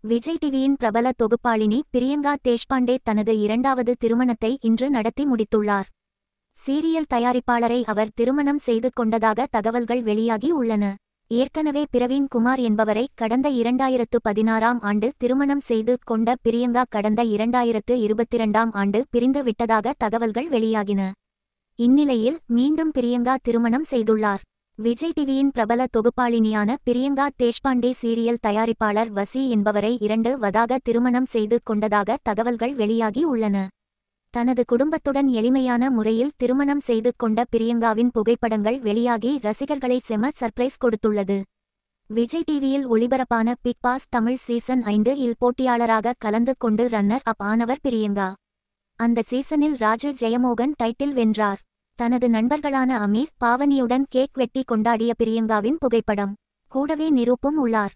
விஜய் டிவியின் பிரபல தொகுப்பாளினி பிரியங்கா தேஷ்பாண்டே தனது இரண்டாவது திருமணத்தை இன்று நடத்தி முடித்துள்ளார். சீரியல் தயாரிப்பாளரை அவர் திருமணம் செய்து கொண்டதாக தகவல்கள் வெளியாகி உள்ளன. ஏற்கனவே பிரவீன் குமார் என்பவரை கடந்த 2016ஆம் ஆண்டு திருமணம் செய்து கொண்ட பிரியங்கா கடந்த 2022ஆம் ஆண்டு பிரிந்து விட்டதாக தகவல்கள் வெளியாகின. இந்நிலையில் மீண்டும் பிரியங்கா திருமணம் செய்துள்ளார். விஜய் டிவியின் பிரபல தொகுப்பாளினியான பிரியங்கா தேஷ்பாண்டே சீரியல் தயாரிப்பாளர் வசி என்பவரை 2 வதாக திருமணம் செய்து கொண்டதாக தகவல்கள் வெளியாகி உள்ளன. தனது குடும்பத்துடன் எளிமையான முறையில் திருமணம் செய்து கொண்ட பிரியங்காவின் புகைப்படங்கள் வெளியாகி ரசிகர்களை செம சர்ப்ரைஸ் கொடுத்துள்ளது. விஜய் டிவியில் ஒளிபரப்பான பிக் பாஸ் தமிழ் சீசன் 5 இல் போட்டியாளராக கலந்து கொண்டு ரன்னர் அப் ஆனவர் பிரியங்கா. அந்த சீசனில் ராஜு ஜெயமோகன் டைட்டில் வென்றார். தனது நண்பர்களான அமீர், பாவனியுடன் கேக் வெட்டி கொண்டாடிய பிரியங்காவின் புகைப்படம். கூடவே நிரூப்பும் உள்ளார்.